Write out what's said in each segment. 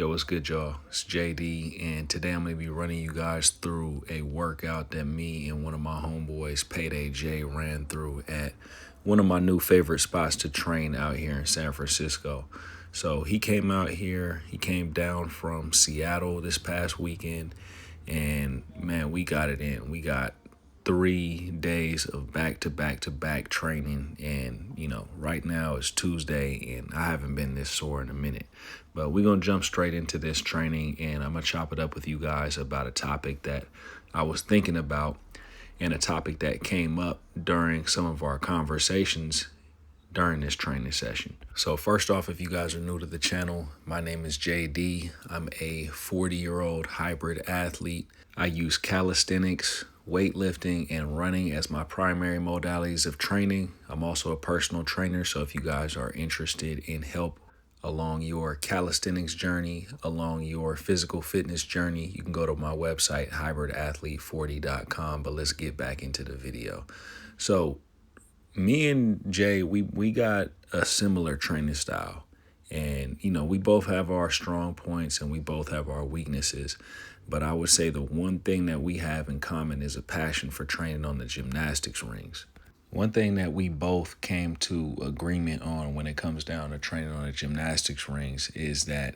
Yo, what's good, y'all? It's JD, and today I'm going to be running you guys through a workout that me and one of my homeboys, Payday J, ran through at one of my new favorite spots to train out here in San Francisco. So he came out here, he came down from Seattle this past weekend, and man, we got it in. We got 3 days of back-to-back training, and right now it's Tuesday and I haven't been this sore in a minute, but we're gonna jump straight into this training, and I'm gonna chop it up with you guys about a topic that I was thinking about and a topic that came up during some of our conversations during this training session. So first off, if you guys are new to the channel, my name is JD. I'm a 40-year-old hybrid athlete. I use calisthenics, weightlifting, and running as my primary modalities of training. I'm also a personal trainer, so if you guys are interested in help along your calisthenics journey, along your physical fitness journey, you can go to my website, hybridathlete40.com. But let's get back into the video. So me and Jay, we got a similar training style, and we both have our strong points and we both have our weaknesses. But I would say the one thing that we have in common is a passion for training on the gymnastics rings. One thing that we both came to agreement on when it comes down to training on the gymnastics rings is that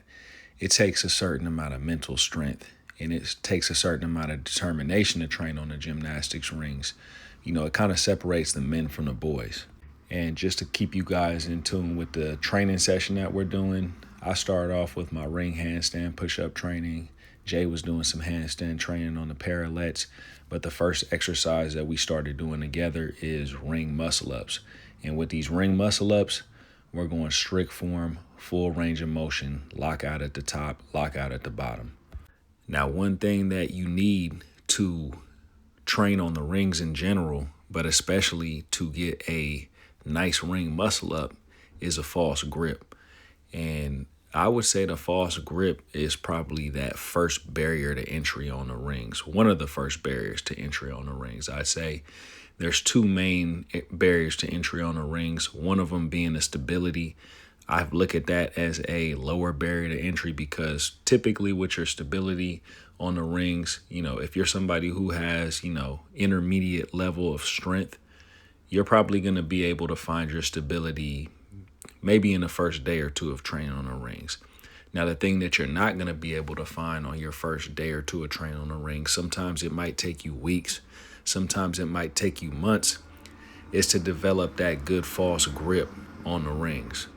it takes a certain amount of mental strength and it takes a certain amount of determination to train on the gymnastics rings. It kind of separates the men from the boys. And just to keep you guys in tune with the training session that we're doing, I started off with my ring handstand push-up training. Jay was doing some handstand training on the parallettes, but the first exercise that we started doing together is ring muscle-ups. And with these ring muscle-ups, we're going strict form, full range of motion, lockout at the top, lockout at the bottom. Now, one thing that you need to train on the rings in general, but especially to get a nice ring muscle-up, is a false grip. And I would say the false grip is probably that first barrier to entry on the rings. One of the first barriers to entry on the rings. I'd say there's two main barriers to entry on the rings. One of them being the stability. I look at that as a lower barrier to entry because typically with your stability on the rings, if you're somebody who has, intermediate level of strength, you're probably going to be able to find your stability maybe in the first day or two of training on the rings. Now, the thing that you're not going to be able to find on your first day or two of training on the rings, sometimes it might take you weeks, sometimes it might take you months, is to develop that good false grip on the rings.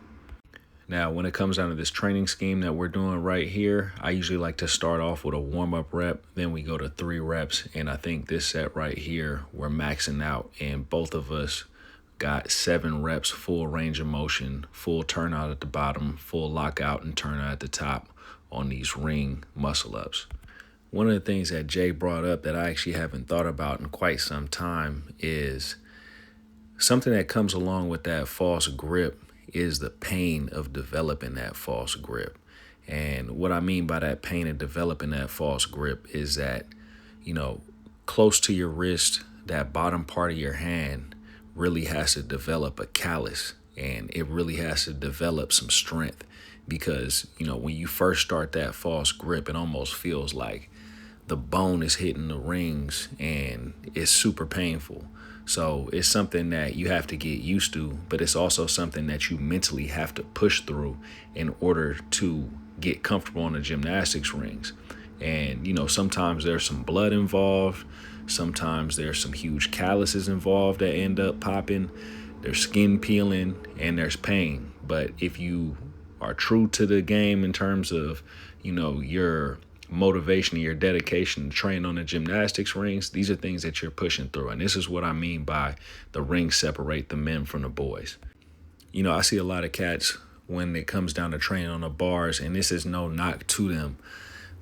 Now, when it comes down to this training scheme that we're doing right here, I usually like to start off with a warm-up rep, then we go to 3 reps, and I think this set right here, we're maxing out, and both of us got 7 reps, full range of motion, full turnout at the bottom, full lockout and turnout at the top on these ring muscle-ups. One of the things that Jay brought up that I actually haven't thought about in quite some time is something that comes along with that false grip is the pain of developing that false grip. And what I mean by that pain of developing that false grip is that, close to your wrist, that bottom part of your hand really has to develop a callus, and it really has to develop some strength because, when you first start that false grip, it almost feels like the bone is hitting the rings and it's super painful. So it's something that you have to get used to, but it's also something that you mentally have to push through in order to get comfortable on the gymnastics rings. And, sometimes there's some blood involved. Sometimes there's some huge calluses involved that end up popping. There's skin peeling and there's pain. But if you are true to the game in terms of, your motivation and your dedication to train on the gymnastics rings, these are things that you're pushing through. And this is what I mean by the rings separate the men from the boys. I see a lot of cats when it comes down to training on the bars, and this is no knock to them,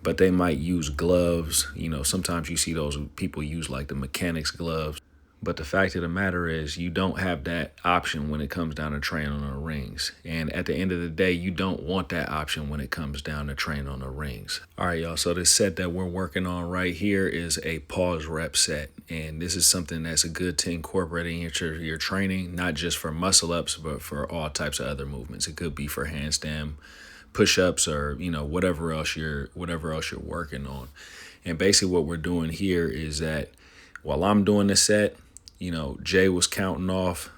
but they might use gloves. Sometimes you see those people use like the mechanics gloves. But the fact of the matter is you don't have that option when it comes down to training on the rings. And at the end of the day, you don't want that option when it comes down to training on the rings. All right, y'all. So this set that we're working on right here is a pause rep set. And this is something that's a good to incorporate into your training, not just for muscle ups, but for all types of other movements. It could be for handstand push-ups or, whatever else you're working on. And basically what we're doing here is that while I'm doing the set, Jay was counting off,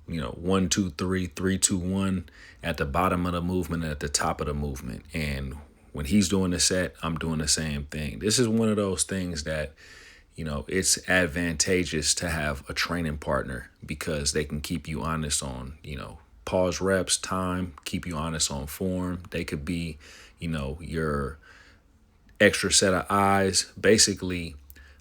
1, 2, 3, 3, 2, 1 at the bottom of the movement, at the top of the movement. And when he's doing the set, I'm doing the same thing. This is one of those things that, it's advantageous to have a training partner because they can keep you honest on, pause reps, time, keep you honest on form. They could be, your extra set of eyes, basically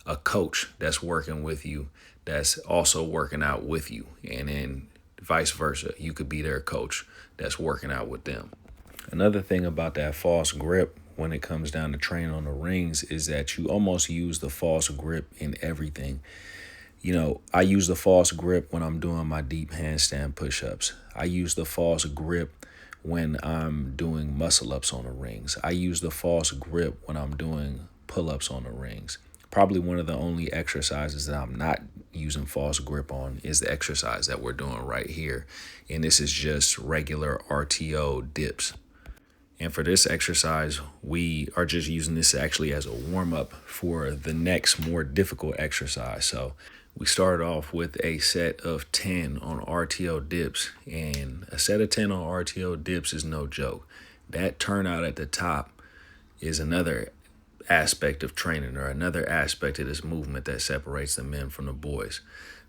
a coach that's working with you, that's also working out with you. And then vice versa. You could be their coach that's working out with them. Another thing about that false grip when it comes down to training on the rings is that you almost use the false grip in everything. I use the false grip when I'm doing my deep handstand push-ups. I use the false grip when I'm doing muscle-ups on the rings. I use the false grip when I'm doing pull-ups on the rings. Probably one of the only exercises that I'm not using false grip on is the exercise that we're doing right here. And this is just regular RTO dips. And for this exercise, we are just using this actually as a warm-up for the next more difficult exercise. So we started off with a set of 10 on RTO dips, and a set of 10 on RTO dips is no joke. That turnout at the top is another aspect of training, or another aspect of this movement that separates the men from the boys.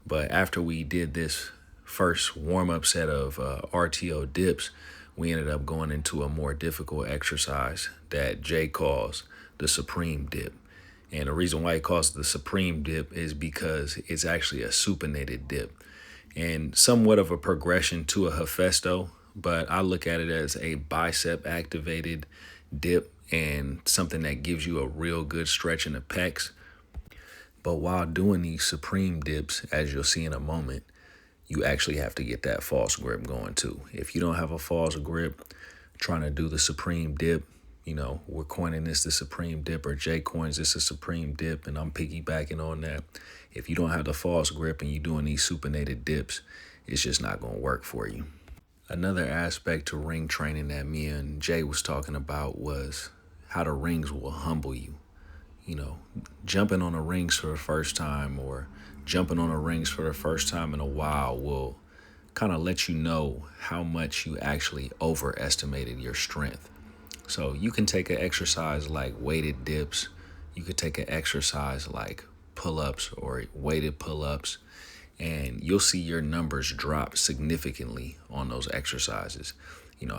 But after we did this first warm-up set of RTO dips, we ended up going into a more difficult exercise that Jay calls the supreme dip. And the reason why he calls it the supreme dip is because it's actually a supinated dip and somewhat of a progression to a Hefesto, but I look at it as a bicep activated dip and something that gives you a real good stretch in the pecs. But while doing these supreme dips, as you'll see in a moment, you actually have to get that false grip going too. If you don't have a false grip trying to do the supreme dip, we're coining this the supreme dip, or Jay coins this a supreme dip, and I'm piggybacking on that. If you don't have the false grip and you're doing these supinated dips, it's just not going to work for you. Another aspect to ring training that me and Jay was talking about was how the rings will humble you. Jumping on the rings for the first time, or jumping on the rings for the first time in a while, will kind of let you know how much you actually overestimated your strength. So you can take an exercise like weighted dips. You could take an exercise like pull-ups or weighted pull-ups, and you'll see your numbers drop significantly on those exercises.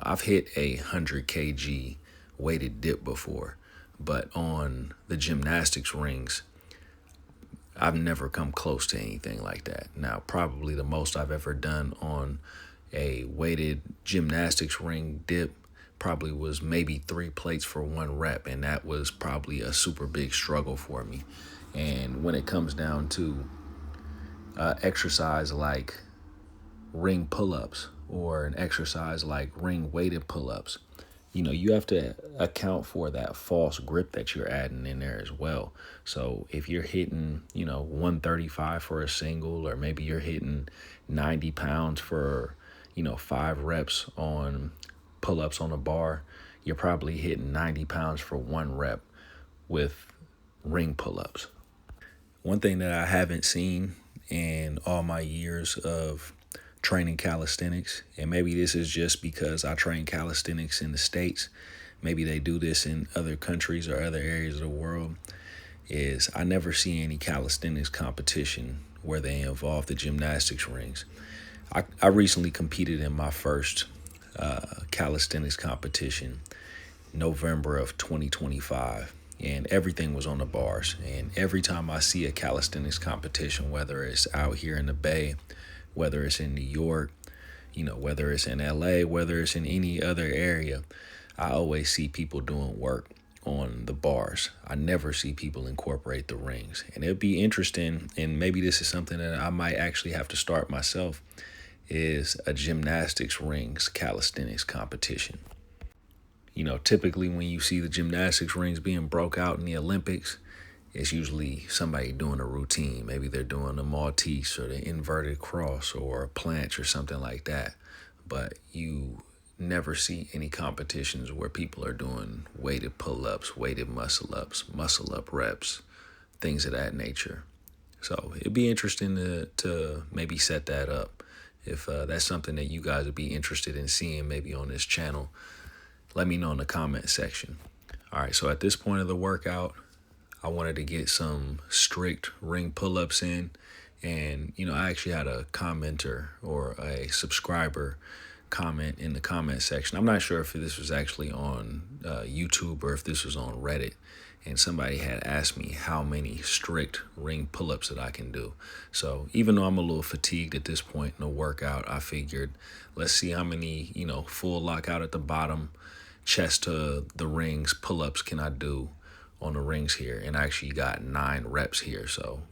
I've hit 100 kg weighted dip before, but on the gymnastics rings, I've never come close to anything like that. Now, probably the most I've ever done on a weighted gymnastics ring dip probably was maybe 3 plates for 1 rep, and that was probably a super big struggle for me. And when it comes down to exercise like ring pull-ups or an exercise like ring weighted pull-ups, you have to account for that false grip that you're adding in there as well. So if you're hitting, 135 for a single, or maybe you're hitting 90 pounds for, 5 reps on pull-ups on a bar, you're probably hitting 90 pounds for 1 rep with ring pull-ups. One thing that I haven't seen in all my years of training calisthenics, and maybe this is just because I train calisthenics in the States, maybe they do this in other countries or other areas of the world, is I never see any calisthenics competition where they involve the gymnastics rings. I recently competed in my first calisthenics competition, November of 2025, and everything was on the bars. And every time I see a calisthenics competition, whether it's out here in the Bay, whether it's in New York, whether it's in LA, whether it's in any other area, I always see people doing work on the bars. I never see people incorporate the rings. And it'd be interesting, and maybe this is something that I might actually have to start myself, is a gymnastics rings calisthenics competition. Typically when you see the gymnastics rings being broke out in the Olympics, it's usually somebody doing a routine. Maybe they're doing the Maltese or the inverted cross or a planche or something like that. But you never see any competitions where people are doing weighted pull-ups, weighted muscle-ups, muscle-up reps, things of that nature. So it'd be interesting to maybe set that up. If that's something that you guys would be interested in seeing maybe on this channel, let me know in the comment section. All right, so at this point of the workout, I wanted to get some strict ring pull-ups in. And, I actually had a commenter or a subscriber comment in the comment section. I'm not sure if this was actually on YouTube or if this was on Reddit. And somebody had asked me how many strict ring pull-ups that I can do. So even though I'm a little fatigued at this point in the workout, I figured let's see how many, full lockout at the bottom, chest to the rings, pull-ups can I do on the rings here. And I actually got 9 reps here. So,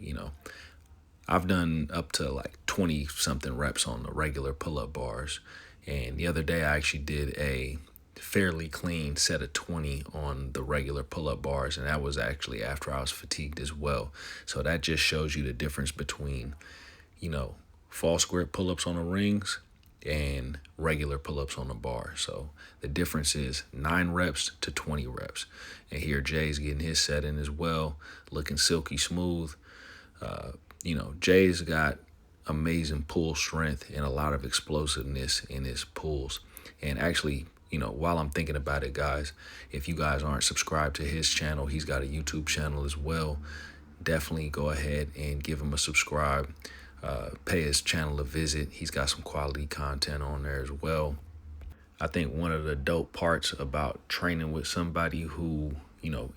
I've done up to like 20 something reps on the regular pull-up bars. And the other day I actually did a fairly clean set of 20 on the regular pull-up bars, and that was actually after I was fatigued as well. So that just shows you the difference between, false grip pull-ups on the rings and regular pull-ups on the bar. So the difference is 9 reps to 20 reps. And here Jay's getting his set in as well, looking silky smooth. Jay's got amazing pull strength and a lot of explosiveness in his pulls. And actually, while I'm thinking about it, guys, if you guys aren't subscribed to his channel, he's got a YouTube channel as well. Definitely go ahead and give him a subscribe. Pay his channel a visit. He's got some quality content on there as well. I think one of the dope parts about training with somebody who,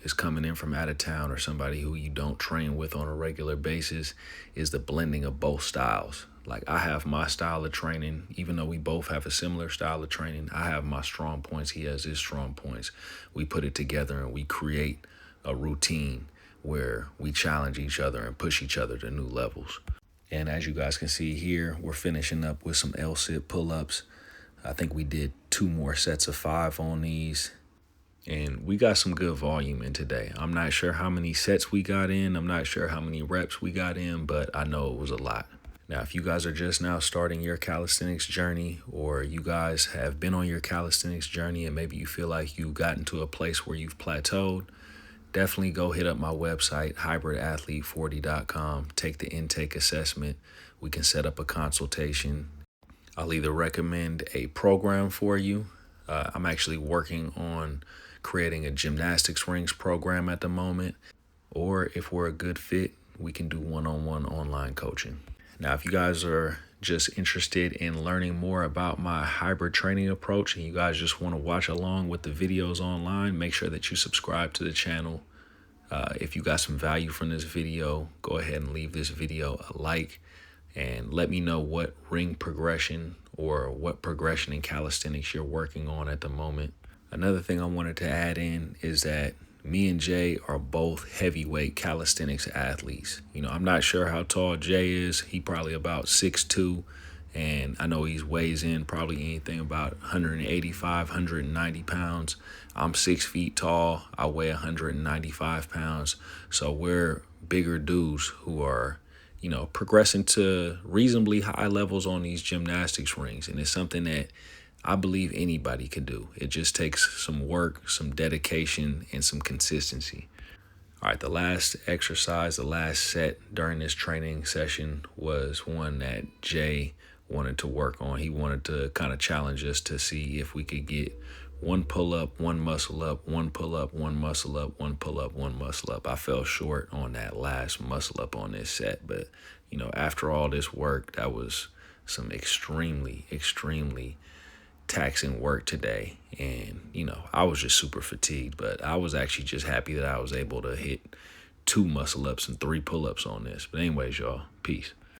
is coming in from out of town or somebody who you don't train with on a regular basis is the blending of both styles. Like I have my style of training, even though we both have a similar style of training. I have my strong points. He has his strong points. We put it together and we create a routine where we challenge each other and push each other to new levels. And as you guys can see here, we're finishing up with some L-sit pull-ups. I think we did 2 more sets of 5 on these. And we got some good volume in today. I'm not sure how many sets we got in. I'm not sure how many reps we got in, but I know it was a lot. Now, if you guys are just now starting your calisthenics journey, or you guys have been on your calisthenics journey and maybe you feel like you've gotten to a place where you've plateaued, definitely go hit up my website, hybridathlete40.com. Take the intake assessment. We can set up a consultation. I'll either recommend a program for you. I'm actually working on creating a gymnastics rings program at the moment. Or if we're a good fit, we can do one-on-one online coaching. Now, if you guys are just interested in learning more about my hybrid training approach and you guys just want to watch along with the videos online, make sure that you subscribe to the channel. If you got some value from this video, go ahead and leave this video a like and let me know what ring progression or what progression in calisthenics you're working on at the moment. Another thing I wanted to add in is that me and Jay are both heavyweight calisthenics athletes. I'm not sure how tall Jay is. He probably about 6'2", and I know he weighs in probably anything about 185, 190 pounds. I'm 6 feet tall. I weigh 195 pounds. So we're bigger dudes who are, progressing to reasonably high levels on these gymnastics rings. And it's something that I believe anybody can do. It just takes some work, some dedication, and some consistency. All right, the last exercise, the last set during this training session was one that Jay wanted to work on. He wanted to kind of challenge us to see if we could get 1 pull-up, 1 muscle-up, 1 pull-up, 1 muscle-up, 1 pull-up, 1 muscle-up. I fell short on that last muscle-up on this set, but, after all this work, that was some extremely, extremely taxing work today. And, I was just super fatigued, but I was actually just happy that I was able to hit 2 muscle-ups and 3 pull-ups on this. But anyways, y'all, peace.